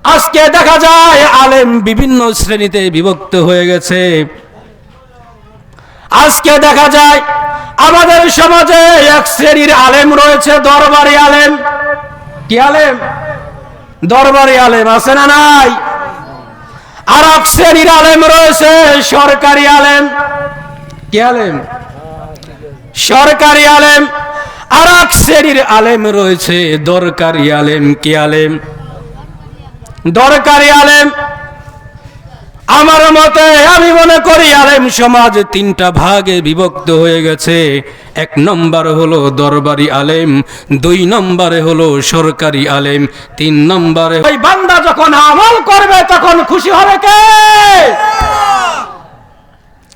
আজকে দেখা যায় আলেম বিভিন্ন শ্রেণীতে বিভক্ত হয়ে গেছে। আজকে দেখা যায় আমাদের সমাজে এক শ্রেণীর আলেম রয়েছে দরবারি আলেম। কি আলেম? দরবারি আলেম আছে না নাই? আর এক শ্রেণীর আলেম রয়েছে সরকারি আলেম। কি আলেম? সরকারি আলেম। আর এক শ্রেণীর আলেম রয়েছে দরকারি আলেম। কি আলেম? দরকারি আলেম। আমার মতে আমি মনে করি আলেম সমাজ তিনটা ভাগে বিভক্ত হয়ে গেছে। এক নম্বর হলো দরবারি আলেম, দুই নম্বরে হলো সরকারি আলেম, তিন নম্বরে ওই বান্দা যখন আমল করবে তখন খুশি হবে কে?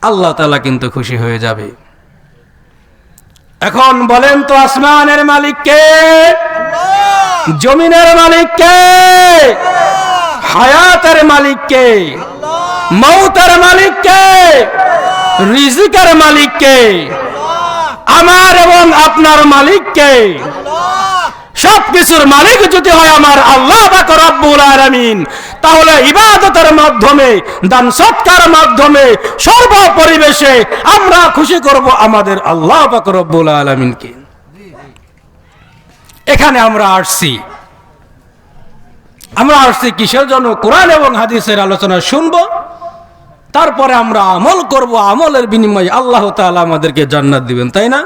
আল্লাহ তাআলা কিন্তু খুশি হয়ে যাবে। এখন বলেন তো আসমানের মালিক কে? জমিনের মালিক কে? হায়াতের মালিক কে? মৌতের মালিক কে? রিজিকের মালিক কে? আমার এবং আপনার মালিক কে? সবকিছুর মালিক যদি হয় আমার আল্লাহ পাক রব্বুল আলামিন, তাহলে ইবাদতের মাধ্যমে, দান সৎকার মাধ্যমে, সর্ব পরিবেশে আমরা খুশি করব আমাদের আল্লাহ পাক রব্বুল আলামিনকে। এখানে আমরা আসছি কিসের জন্য? কোরআন এবং হাদিসের আলোচনা শুনবো, তারপরে আমরা আমল করব, আমলের বিনিময়ে আল্লাহ তাআলা আমাদেরকে জান্নাত দিবেন, তাই না?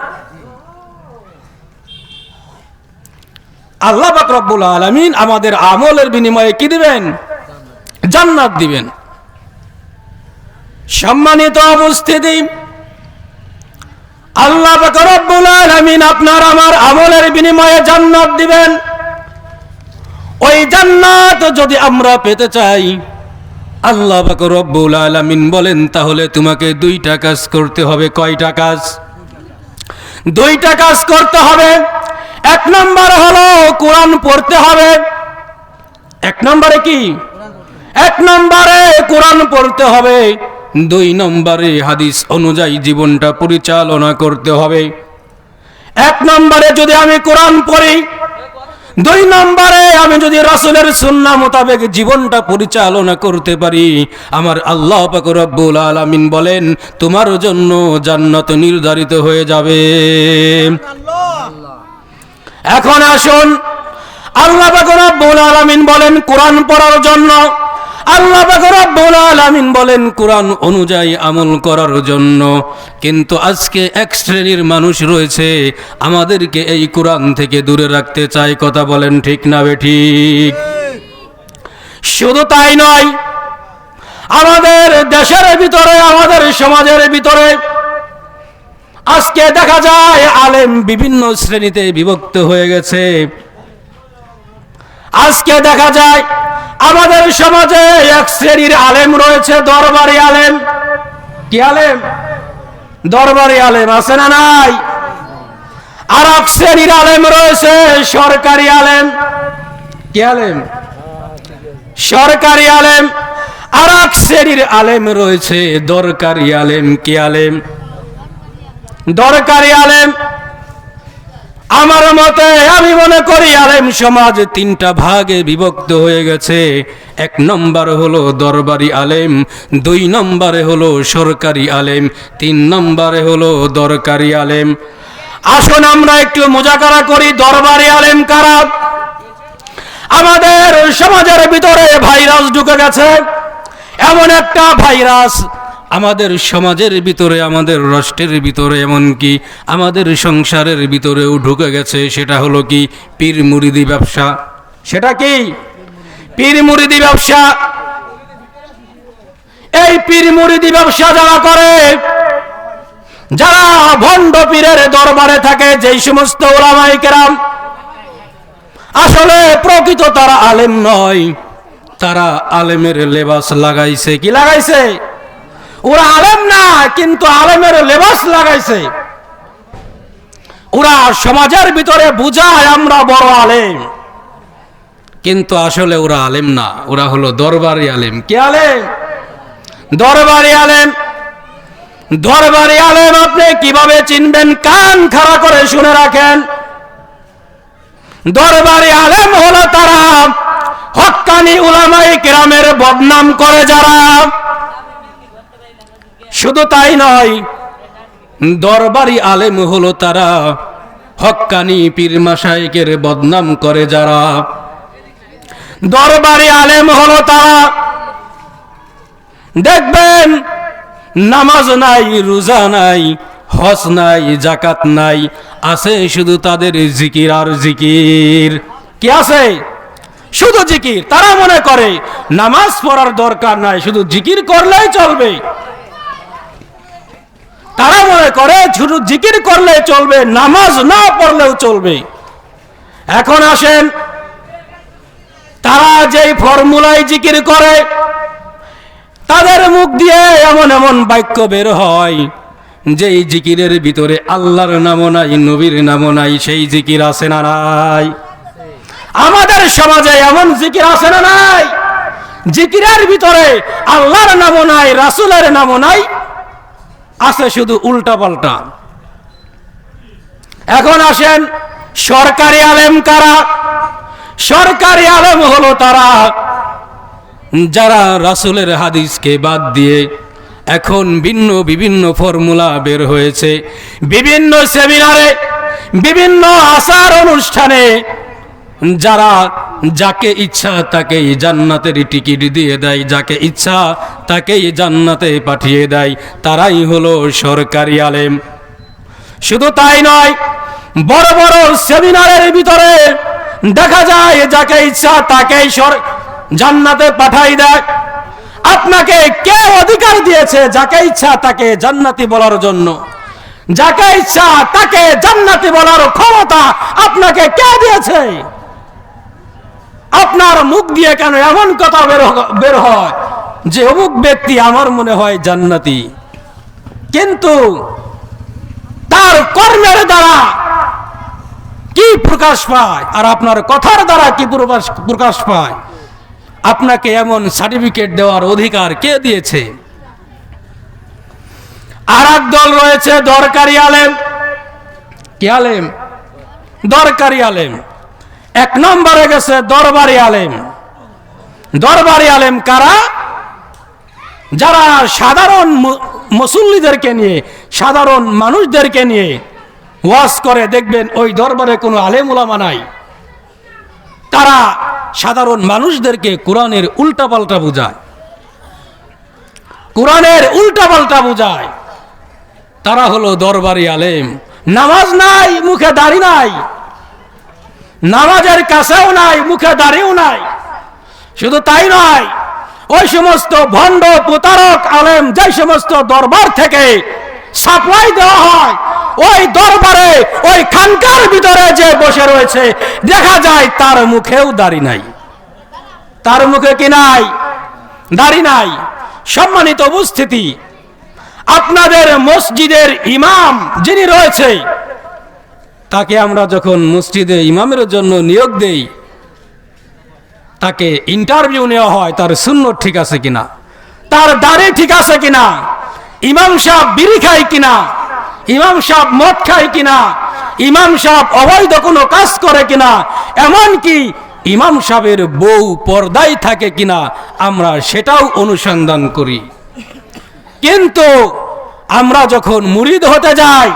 আল্লাহ পাক রব্বুল আলামিন আমাদের আমলের বিনিময়ে কি দিবেন? জান্নাত দিবেন। সম্মানিত উপস্থিতি, আল্লাহ পাক রব্বুল আলামিন আপনার আমার আমলের বিনিময়ে জান্নাত দিবেন। ওই জান্নাত যদি আমরা পেতে চাই, আল্লাহ পাক রব্বুল আলামিন বলেন তাহলে তোমাকে দুইটা কাজ করতে হবে। কয়টা কাজ? দুইটা কাজ করতে হবে। এক নম্বর হলো কোরআন পড়তে হবে। এক নম্বরে কি? এক নম্বরে কোরআন পড়তে হবে। দুই নম্বরে হাদিস অনুযায়ী জীবনটা পরিচালনা করতে হবে। এক নম্বরে যদি আমি কোরআন পড়ি, দুই নম্বরে আমি যদি রাসূলের সুন্নাহ মোতাবেক জীবনটা পরিচালনা করতে পারি, আমার আল্লাহ পাক রব্বুল আলামিন বলেন তোমার জন্য জান্নাত নির্ধারিত হয়ে যাবে। এখন আসুন, আল্লাহ পাক রব্বুল আলামিন বলেন কোরআন পড়ার জন্য, আল্লাহ পাক রব্বুল আলামিন বলেন কোরআন অনুযায়ী আমল করার জন্য। কিন্তু আজকে এক শ্রেণীর মানুষ রয়েছে আমাদেরকে এই কোরআন থেকে দূরে রাখতে চায়। কথা বলেন ঠিক না বেঠিক? শুধু তাই নয়, আমাদের দেশের ভিতরে, আমাদের সমাজের ভিতরে আজকে দেখা যায় আলেম বিভিন্ন শ্রেণীতে বিভক্ত হয়ে গেছে। আজকে দেখা যায় আমাদের সমাজে এক শ্রেণীর আলেম রয়েছে দরবারি আলেম। কি আলেম? দরবারি আলেম আছে না নাই? আর এক শ্রেণীর আলেম রয়েছে সরকারি আলেম। কি আলেম? সরকারি আলেম। আর এক শ্রেণীর আলেম রয়েছে দরকারি আলেম। কি আলেম? দরকারি আলেম। আমার মতে আমি মনে করি আলেম সমাজ তিনটা ভাগে বিভক্ত হয়ে গেছে। এক নম্বর হলো দরবারি আলেম, দুই নম্বরে হলো সরকারি আলেম, তিন নম্বরে হলো দরকারি আলেম। আসুন আমরা একটু মুজাকারা করি, দরবারি আলেম কারা? আমাদের সমাজের ভিতরে ভাইরাস ঢুকে গেছে, এমন একটা ভাইরাস আমাদের সমাজের ভিতরে, আমাদের রাষ্ট্রের ভিতরে, এমনকি আমাদের সংসারের ভিতরেও ঢুকে গেছে। সেটা হলো কি? পীর মুরিদি ব্যবসা। সেটা কি? পীর মুরিদি ব্যবসা। এই পীর মুরিদি ব্যবসা যারা করে, যারা ভণ্ড পীরের দরবারে থাকে, যেই সমস্ত উলামায়ে কেরাম আসলে প্রকৃত তারা আলেম নয়, তারা আলেমের লেবাস লাগাইছে। কি লাগাইছে? ওরা আলেম না, কিন্তু আলেমের লেবাস লাগাইছে। ওরা সমাজের ভিতরে বুঝায় আমরা বড় আলেম, কিন্তু আসলে ওরা আলেম না, ওরা হলো দরবারি আলেম। কি আলেম? দরবারি আলেম। দরবারি আলেম আপনি কিভাবে চিনবেন? কান খাড়া করে শুনে রাখেন। দরবারি আলেম হলো তারা হক্কানি উলামায়ে কেরামের বদনাম করে যারা, শুধু তাই নয়, দরবারি আলেম হলো তারা, হক্কানি পীর মাশায়েখের বদনাম করে যারা, দরবারি আলেম হলো তারা। দেখবেন নামাজ নাই, রোজা নাই, হজ নাই, যাকাত নাই, আছে শুধু তাদের জিকির আর জিকির। কি আছে? শুধু জিকির। তারা মনে করে নামাজ পড়ার দরকার নাই, শুধু জিকির করলেই চলবে। তারা মনে করে শুধু জিকির করলে চলবে, নামাজ না পড়লেও চলবে। এখন আসেন, তারা যেই ফর্মুলায় জিকির করে, তাদের মুখ দিয়ে এমন এমন বাক্য বের হয় যেই জিকিরের ভিতরে আল্লাহর নামও নাই, নবীর নামও নাই। সেই জিকির আছে না নাই? আমাদের সমাজে এমন জিকির আছে না নাই? জিকিরের ভিতরে আল্লাহর নামও নাই, রাসূলের নামও নাই, আছে শুধু উল্টা পাল্টা। এখন আসেন, সরকারি আলেম কারা? সরকারি আলেম হলো তারা যারা রাসূলের হাদিসকে বাদ দিয়ে এখন বিভিন্ন ফর্মুলা বের হয়েছে, বিভিন্ন সেমিনারে, বিভিন্ন আচার অনুষ্ঠানে যারা যাকে ইচ্ছা তাকেই জান্নাতের টিকিট দিয়ে দেয়, যাকে ইচ্ছা তাকেই জান্নাতে পাঠিয়ে দেয়, তারাই হলো সরকারি আলেম। শুধু তাই নয়, বড় বড় সেমিনারের ভিতরে দেখা যায় যাকে ইচ্ছা তাকেই জান্নাতে পাঠাই দেয়। আপনাকে কে অধিকার দিয়েছে যাকে ইচ্ছা তাকে জান্নাতি বলার জন্য? যাকে ইচ্ছা তাকে জান্নাতি বলার ক্ষমতা আপনাকে কে দিয়েছে? আপনার মুখ দিয়ে কেন এমন কথা বের হয় যে অমুক ব্যক্তি আমার মনে হয় জান্নাতি, কিন্তু তার কর্মের দ্বারা কি প্রকাশ পায় আর আপনার কথার দ্বারা কি প্রকাশ পায়? আপনাকে এমন সার্টিফিকেট দেওয়ার অধিকার কে দিয়েছে? আর এক দল রয়েছে দরকারি আলেম। কি আলেম? দরকারি আলেম। এক নম্বরে গেছে দরবারি আলেম। দরবারি আলেম কারা? যারা সাধারণ মুসল্লিদেরকে নিয়ে, সাধারণ মানুষদেরকে নিয়ে ওয়াজ করে। দেখবেন ওই দরবারে কোনো আলেম উলামা নাই, তারা সাধারণ মানুষদেরকে কোরআনের উল্টাপাল্টা বুঝায়, কোরআনের উল্টাপাল্টা বুঝায়। তারা হলো দরবারি আলেম। নামাজ নাই, মুখে দাড়ি নাই, নামাজের কাছেও নাই, মুখে দাড়িও নাই। শুধু তাই নয়, ওই সমস্ত ভণ্ড প্রতারক আলেম যে সমস্ত দরবার থেকে সাপ্লাই দেওয়া হয়, ওই দরবারে ওই খানকার ভিতরে যে বসে রয়েছে দেখা যায় তার মুখেও দাড়ি নাই। তার মুখে কি নাই? দাড়ি নাই। সম্মানিত উপস্থিতি, আপনাদের মসজিদের ইমাম যিনি রয়েছে, তাকে আমরা যখন মসজিদে ইমামের জন্য নিয়োগ দেই, তাকে ইন্টারভিউ নেওয়া হয় তার সুন্নত ঠিক আছে কিনা, তার দাড়ি ঠিক আছে কিনা, ইমাম সাহেব বিড়ি খায় কিনা, ইমাম সাহেব মদ খায় কিনা, ইমাম সাহেব অবৈধ কোনো কাজ করে কিনা, এমনকি ইমাম সাহেবের বউ পর্দায় থাকে কিনা, আমরা সেটাও অনুসন্ধান করি। কিন্তু আমরা যখন মুরিদ হতে যাই,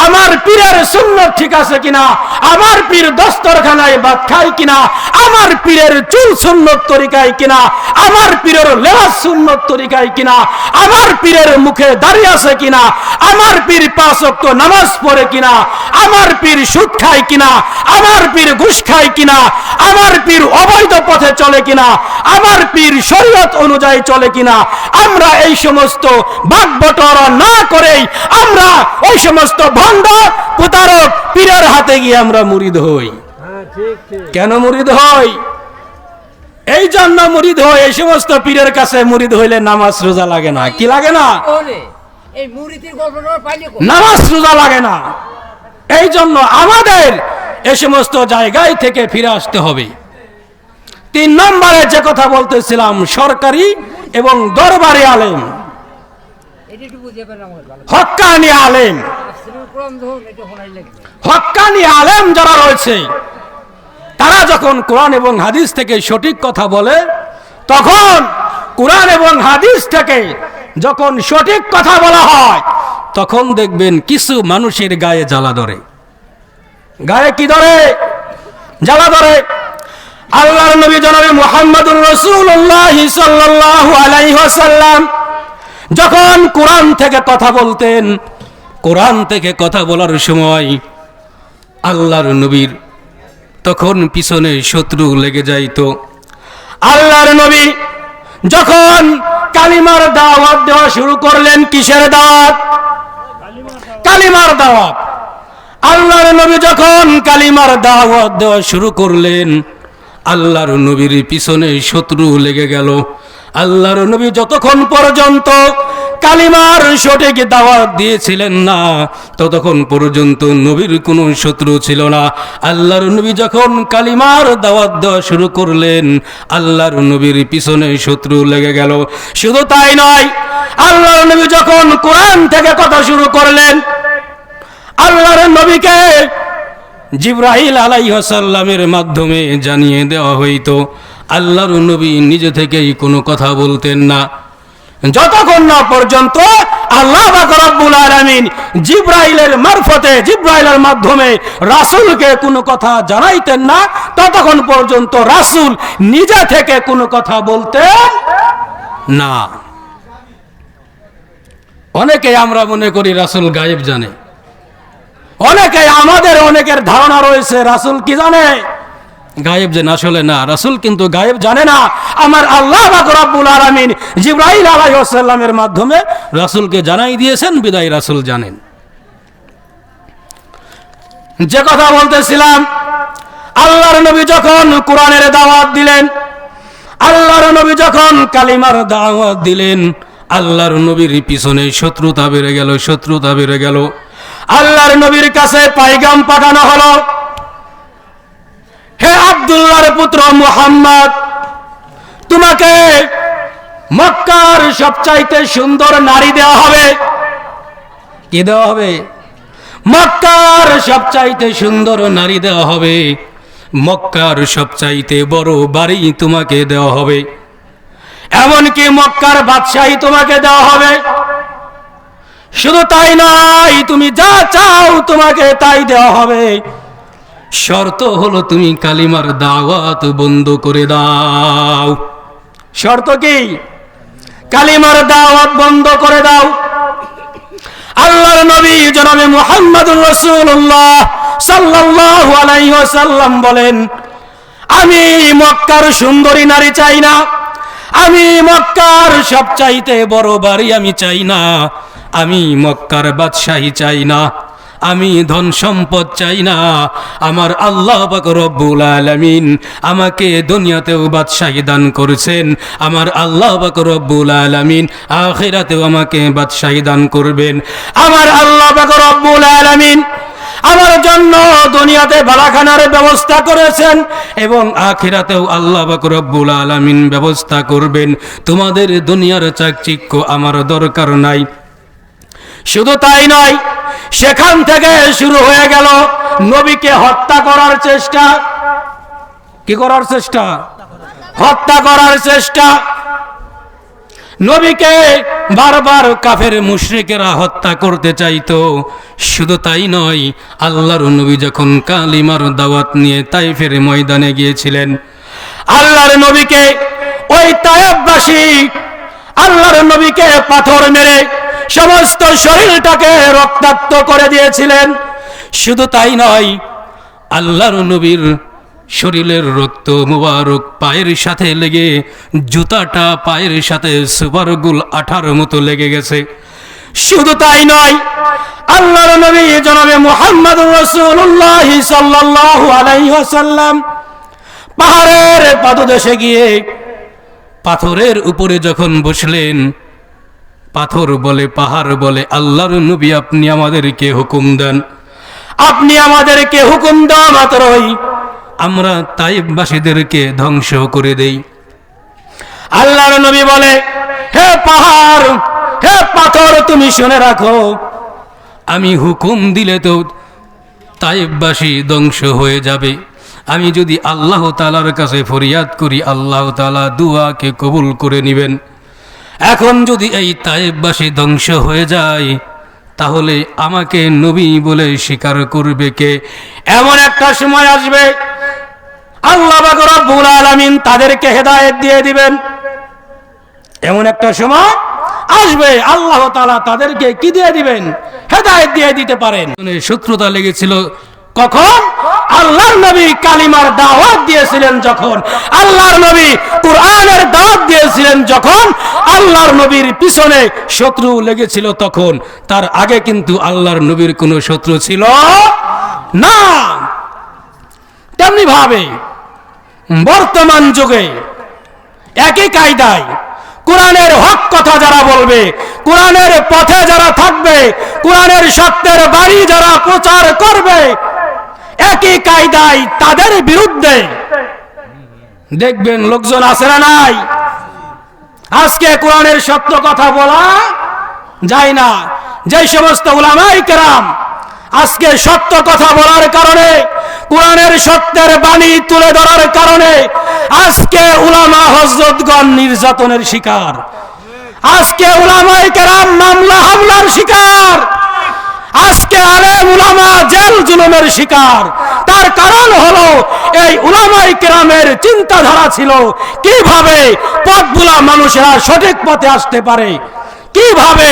আমার পীরের সুন্নত ঠিক আছে কিনা, আমার পীর দস্তরখানায় ভাত খায় কিনা, আমার পীরের চুল সুন্নত তরিকায় কিনা, আমার পীরের লেবাস সুন্নত তরিকায় কিনা, আমার পীরের মুখে দাড়ি আছে কিনা, আমার পীর 5 ওয়াক্ত নামাজ পড়ে কিনা, আমার পীর সুদ খায় কিনা, আমার পীর ঘুষ খায় কিনা, আমার পীর অবৈধ পথে চলে কিনা, আমার পীর শরীয়ত অনুযায়ী চলে কিনা, আমরা এই সমস্ত ভাগবটোয়ারা না করেই আমরা ওই সমস্ত ভণ্ড প্রতারক পীরের হাতে গিয়ে আমরা মুরিদ হই। কেন মুরিদ হই? এই জন্য মুরিদ হই, এই সমস্ত পীরের কাছে মুরিদ হইলে নামাজ রোজা লাগে না। কি লাগে না? নামাজ রোজা লাগে না। এই জন্য আমাদের এই সমস্ত জায়গায় থেকে ফিরে আসতে হবে। 3 নম্বরে যে কথা বলতেছিলাম, সরকারি এবং দরবারি আলেম, হক্কানি আলেম। হক্কানি আলেম যারা রয়েছে তারা যখন কোরআন এবং হাদিস থেকে সঠিক কথা বলে, তখন কোরআন এবং হাদিস থেকে যখন সঠিক কথা বলা হয়, তখন দেখবেন কিছু মানুষের গায়ে জ্বালা ধরে। গায়ে কি ধরে? জ্বালা ধরে। আল্লাহর নবী জনাবে মুহাম্মদুর রাসূলুল্লাহ সাল্লাল্লাহু আলাইহি ওয়াসাল্লাম যখন কোরআন থেকে কথা বলতেন, কোরআন থেকে কথা বলার সময় আল্লাহর নবীর তখন পিছনে শত্রু লেগে যাইতো। আল্লাহর নবী যখন কালিমার দাওয়াত দেওয়া শুরু করলেন, কিসের দাওয়াত? কালিমার দাওয়াত। আল্লাহর নবী যখন কালিমার দাওয়াত দেওয়া শুরু করলেন, আল্লাহর নবীর পিছনে শত্রু লেগে গেল। আল্লাহর নবী যতক্ষণ পর্যন্ত কালিমার সঠিক দাওয়াত দিয়েছিলেন না, ততক্ষণ পর্যন্ত নবীর কোনো শত্রু ছিল না। আল্লাহর নবী যখন কালিমার দাওয়াত দেওয়া শুরু করলেন, আল্লাহর নবীর পিছনে শত্রু লেগে গেল। শুধু তাই নয়, আল্লাহর নবী যখন কোরআন থেকে কথা শুরু করলেন, আল্লাহর নবীকে জিবরাইল আলাইহিস সালামের মাধ্যমে জানিয়ে দেওয়া হইতো। আল্লাহর নবী নিজে থেকেই কোনো কথা বলতেন না, যতক্ষণ না পর্যন্ত আল্লাহ পাক রব্বুল আলামিন জিবরাইলের মারফতে, জিবরাইলের মাধ্যমে রাসূলকে কোনো কথা জানাইতেন না, ততক্ষণ পর্যন্ত রাসূল নিজে থেকে কোনো কথা বলতেন না। অনেকে আমরা মনে করি রাসূল গায়েব জানে। অনেকে, আমাদের অনেকের ধারণা রয়েছে রাসূল কি জানে? গায়েব জানে। আসলে না, রাসূল কিন্তু গায়েব জানে না। আমার আল্লাহ পাক রব্বুল আলামিন জিবরাইল আলাইহিস সালামের মাধ্যমে রাসূলকে জানাই দিয়েছেন, বিদায় রাসূল জানেন। যে কথা বলতেছিলাম, আল্লাহর নবী যখন কোরআনের দাওয়াত দিলেন, আল্লাহর নবী যখন কালিমার দাওয়াত দিলেন, আল্লাহর নবীর পিছনে শত্রুতা বেড়ে গেল, শত্রুতা বেড়ে গেল। আল্লাহর নবীর কাছে পায়গাম পাঠানো হলো, হে আব্দুল্লাহর পুত্র মুহাম্মদ, তোমাকে মক্কার সবচাইতে সুন্দর নারী দেওয়া হবে। কি দেওয়া হবে? মক্কার সবচাইতে সুন্দর নারী দেওয়া হবে। মক্কার সবচাইতে বড় বাড়ি তোমাকে দেওয়া হবে। এমনকি মক্কার বাদশাহী তোমাকে দেওয়া হবে। শুধু তাই নয়, তুমি যা চাও তোমাকে তাই দেওয়া হবে। শর্ত হলো তুমি কালিমার দাওয়াত বন্ধ করে দাও। শর্ত কি? কালিমার দাওয়াত বন্ধ করে দাও। আল্লাহর নবী জনাবে মুহাম্মদুর রাসূলুল্লাহ সাল্লাল্লাহু আলাইহি ওয়াসাল্লাম বলেন, আমি মক্কার সুন্দরী নারী চাই না, আমি মক্কার সবচাইতে বড় বাড়ি আমি চাই না, আমি মক্কার বাদশাহী চাই না, আমি ধন সম্পদ চাই না। আমার আল্লাহ পাক রব্বুল আলামিন আমাকে দুনিয়াতেও বাদশাহী দান করেছেন, আমার আল্লাহ পাক রব্বুল আলামিন আখিরাতেও আমাকে বাদশাহী দান করবেন। আমার আল্লাহ পাক রব্বুল আলামিন আমার জন্য দুনিয়াতে বালাখানার ব্যবস্থা করেছেন এবং আখিরাতেও আল্লাহ পাক রব্বুল আলামিন ব্যবস্থা করবেন। তোমাদের দুনিয়ার চাকচিক্য আমার দরকার নাই। শুধু তাই নয়, সেখান থেকে শুরু হয়ে গেল নবীকে হত্যা করার চেষ্টা। কি করার চেষ্টা? হত্যা করার চেষ্টা। নবীকে বারবার কাফের মুশরিকেরা হত্যা করতে চাইতো। শুধু তাই নয়, আল্লাহর নবী যখন কালিমার দাওয়াত নিয়ে তাইফের ময়দানে গিয়েছিলেন, আল্লাহর নবীকে ওই তায়েফবাসী আল্লাহর নবীকে পাথর মেরে সমস্ত শরীরটাকে রক্তাক্ত করে দিয়েছিলেন। শুধু তাই নয়, আল্লাহর নবীর শরীরের রক্ত মুবারক পায়ের সাথে লেগে জুতাটা পায়ের সাথে সুপারগুল আঠার মতো লেগে গেছে। শুধু তাই নয়, আল্লাহর নবী জনাবে মুহাম্মদুর রাসূলুল্লাহ সাল্লাল্লাহু আলাইহি ওয়াসাল্লাম পাহাড়ের পাদদেশে গিয়ে পাথরের উপরে যখন বসলেন, পাথর বলে, পাহাড় বলে, আল্লাহর নবী আপনি আমাদেরকে হুকুম দেন, আপনি আমাদেরকে হুকুম দেওয়া মাত্রই আমরা তাইফবাসীদেরকে ধ্বংস করে দেই। আল্লাহর নবী বলে, হে পাহাড়, হে পাথর, তুমি শুনে রাখো, আমি হুকুম দিলে তো তাইফবাসী ধ্বংস হয়ে যাবে, আমি যদি আল্লাহ তাআলার কাছে ফরিয়াদ করি, আল্লাহ তাআলা দুআকে কবুল করে নেবেন। এখন যদি এই তায়েববাসী ধ্বংস হয়ে যায়, তাহলে আমাকে নবী বলে স্বীকার করবে কে? এমন একটা সময় আসবে আল্লাহ পাক রব্বুল আলামিন তাদেরকে হেদায়েত দিয়ে দিবেন। এমন একটা সময় আসবে আল্লাহ তাআলা তাদেরকে কি দিয়ে দিবেন? হেদায়েত দিয়ে দিতে পারেন। শত্রুতা লেগেছিল কখন? আল্লাহর নবী কালিমার দাওয়াত দিয়েছিলেন যখন, আল্লাহর নবী কুরআনের দাওয়াত দিয়েছিলেন যখন, আল্লাহর নবীর পিছনে শত্রু লেগেছিল তখন। তার আগে কিন্তু আল্লাহর নবীর কোনো শত্রু ছিল না। তেমনি ভাবে বর্তমান যুগে একই কায়দায় কোরআনের হক কথা যারা বলবে, কোরআনের পথে যারা থাকবে, কোরআনের সত্যের বাণী যারা প্রচার করবে, একই কায়দায় তাদের বিরুদ্ধে দেখবেন লোকজন আছে না নাই? আজকে কোরআনের সত্য কথা বলা যায় না। যে সমস্ত উলামায়ে কেরাম আজকে সত্য কথা বলার কারণে, কোরআনের সত্যের বাণী তুলে ধরার কারণে আজকে উলামা হযরতগণ নির্যাতনের শিকার, আজকে উলামায়ে কেরাম মামলা হামলার শিকার, আজকে আলেম উলামা জেল জুলুমের শিকার। তার কারণ হলো এই উলামায়ে কেরামের চিন্তাধারা ছিল কিভাবে পথভুলা মানুষেরা সঠিক পথে আসতে পারে, কিভাবে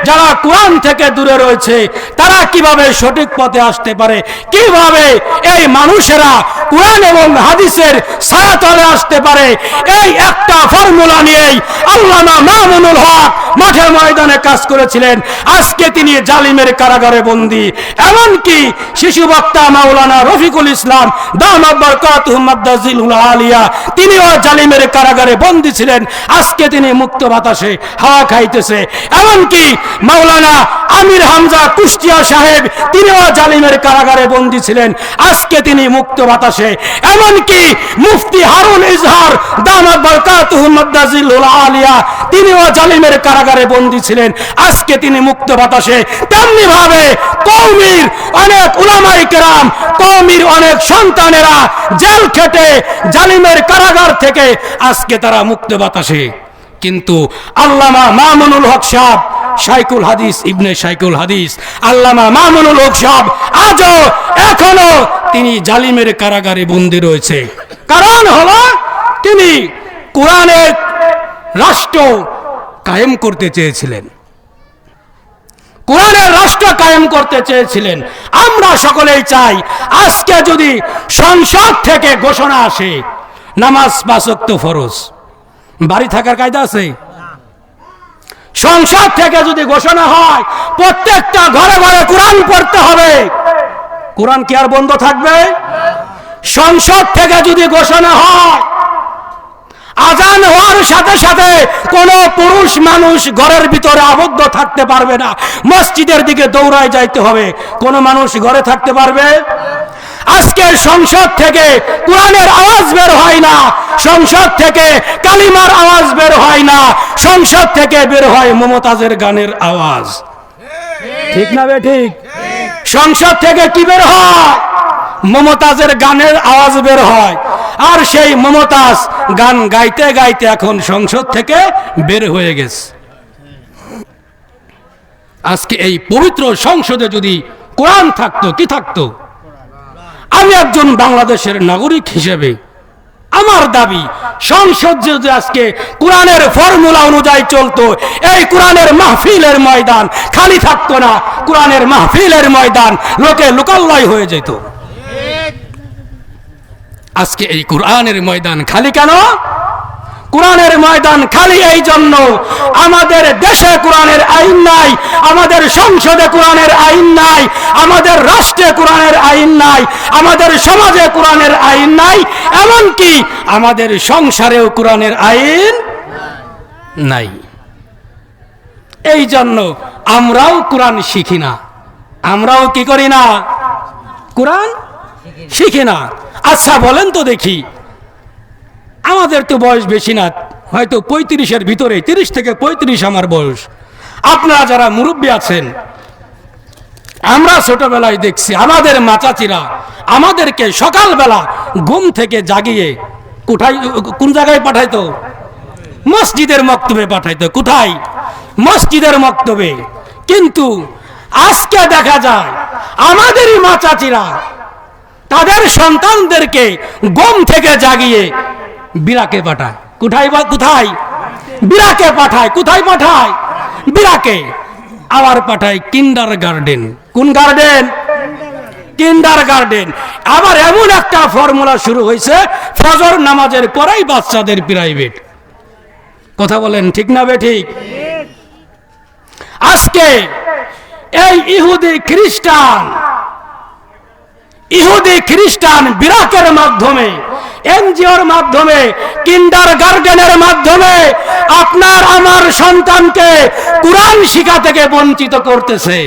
যারা কোরআন থেকে দূরে রয়েছে তারা কিভাবে সঠিক পথে আসতে পারে, কিভাবে এই মানুষেরা কোরআন এবং হাদিসের ছায়াতলে আসতে পারে। এই একটা ফর্মুলা নিয়েই আল্লামা মামুনুল হক মাঠে ময়দানে কাজ করেছিলেন। আজকে তিনি জালিমের কারাগারে বন্দী। এমনকি শিশু বক্তা মাওলানা রফিকুল ইসলাম দামাত বরকাতুহু মাদ্দাজিলুল আলিয়া, তিনিও জালিমের কারাগারে বন্দী ছিলেন। আজকে তিনি মুক্ত বাতাসে হাওয়া খাইতেছে। এমনকি মাওলানা আমির হামজা কুষ্টিয়া সাহেব, তিনিও জালিমের কারাগারে বন্দী ছিলেন। আজকে তিনি মুক্ত বাতাসে। এমনকি মুফতি হারুন ইজহার দামাত বরকাতুহু মাদ্দাজিলুল আলিয়া, তিনিও জালিমের কারাগারে বন্দী ছিলেন। আজকে তিনি মুক্ত বাতাসে। তেমনি ভাবে কওমির অনেক উলামায়ে কেরাম, কওমির অনেক সন্তানেরা জেল খেটে জালিমের কারাগার থেকে আজকে তারা মুক্ত বাতাসে। কিন্তু আল্লামা মামুনুল হক সাহেব, শাইখুল হাদিস ইবনে শাইখুল হাদিস আল্লামা মামুনুল হক সাহেব আজও এখনো তিনি জালিমের কারাগারে বন্দী রয়েছে। কারণ হলো তিনি কোরআনের রাষ্ট্র কায়েম করতে চেয়েছিলেন, কোরআনের রাষ্ট্র কায়েম করতে চেয়েছিলেন। আমরা সকলেই চাই আজকে যদি সংসদ থেকে ঘোষণা আসে নামাজ 5 ওয়াক্ত ফরজ, বাড়ি থাকার কায়দা আছে? সংসদ থেকে যদি ঘোষণা হয় প্রত্যেকটা ঘরে ঘরে কোরআন পড়তে হবে, কোরআন কি আর বন্ধ থাকবে? সংসদ থেকে যদি ঘোষণা হয় আজান হওয়ার সাথে সাথে কোন পুরুষ মানুষ ঘরের ভিতরে আবদ্ধ থাকতে পারবে না, মসজিদের দিকে দৌড়ায় যাইতে হবে, কোন মানুষ ঘরে থাকতে পারবে? আজকে সংসদ থেকে কোরআনের আওয়াজ বের হয় না, সংসদ থেকে কালিমার আওয়াজ বের হয় না, সংসদ থেকে বের হয় মমতাজের গানের আওয়াজ। ঠিক না বে ঠিক? সংসদ থেকে কি বের হয়? মমতাজের গানের আওয়াজ বের হয়। আর সেই মমতাজ গান গাইতে গাইতে এখন সংসদ থেকে বের হয়ে গেছে। আজকে এই পবিত্র সংসদে যদি কোরআন থাকতো, কি থাকতো? আমি একজন বাংলাদেশের নাগরিক হিসেবে আমার দাবি, সংসদ যদি আজকে কোরআনের ফর্মুলা অনুযায়ী চলতো, এই কোরআনের মাহফিলের ময়দান খালি থাকতো না, কোরআনের মাহফিলের ময়দান লোকে লোকালয় হয়ে যেত। আজকে এই কোরআনের ময়দান খালি কেন? কোরআনের ময়দান খালি এই জন্য আমাদের দেশে কোরআনের আইন নাই, আমাদের সংসদে কোরআনের আইন নাই, আমাদের রাষ্ট্রে কোরআনের আইন নাই, আমাদের সমাজে কোরআনের আইন নাই, এমনকি আমাদের সংসারেও কোরআনের আইন নাই। এই জন্য আমরাও কোরআন শিখি না, আমরাও কি করি না? কোরআন শিখি না। আচ্ছা বলেন তো দেখি, আমাদের তো বয়স বেশি না, হয়তো 35-এর ভিতরে, 30 থেকে 35 আমার বয়স। আপনারা যারা মুরব্বী আছেন আমরা ছোটবেলায় দেখছি আমাদের মাচাচিরা আমাদেরকে সকালবেলা ঘুম থেকে জাগিয়ে কোথায়, কোন জায়গায় পাঠাইতো? মসজিদের মক্তবে পাঠাইতো। কোথায়? মসজিদের মক্তবে। কিন্তু আজকে দেখা যায় আমাদেরই মাচাচিরা তাদের সন্তানদেরকে ঘুম থেকে জাগিয়ে বিরাকে পাঠায়। কোথায়? কোথায় বিরাকে পাঠায়? কোথায় পাঠায়? বিরাকে। আবার পাঠায় কিন্ডার গার্ডেন। কোন গার্ডেন? কিন্ডার গার্ডেন। আবার এমন একটা ফর্মুলা শুরু হয়েছে, ফজর নামাজের পরেই বাচ্চাদের প্রাইভেট। কথা বলেন ঠিক না বেঠিক? আজকে এই ইহুদি খ্রিস্টান বিরাকের মাধ্যমে, এনজিওর মাধ্যমে, কিন্ডার গার্ডেনের মাধ্যমে আপনার আমার সন্তানকে কুরআন শিক্ষা থেকে বঞ্চিত করতেছে।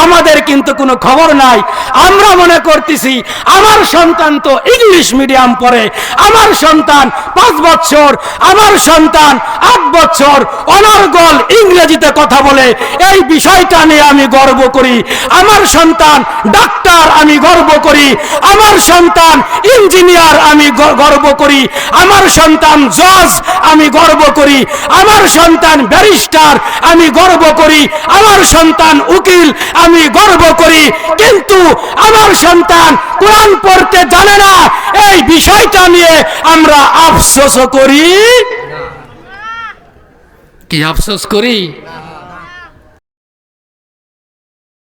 আমাদের কিন্তু কোনো খবর নাই। আমরা মনে করতেছি আমার সন্তান তো ইংলিশ মিডিয়াম পড়ে, আমার সন্তান 5 বছর, আমার সন্তান 8 বছর অনর্গল ইংরেজিতে কথা বলে, এই বিষয়টা নিয়ে আমি গর্ব করি। আমার সন্তান ডাক্তার, আমি গর্ব করি। আমার সন্তান ইঞ্জিনিয়ার, আমি গর্ব করি। আমার সন্তান জজ, আমি গর্ব করি। আমার সন্তান ব্যারিস্টার, আমি গর্ব করি। আমার সন্তান উকিল, আমি গর্ব করি। কিন্তু আমার সন্তান কোরআন পড়তে জানে না, এই বিষয়টা নিয়ে আমরা আফসোস করি। কি আফসোস করি?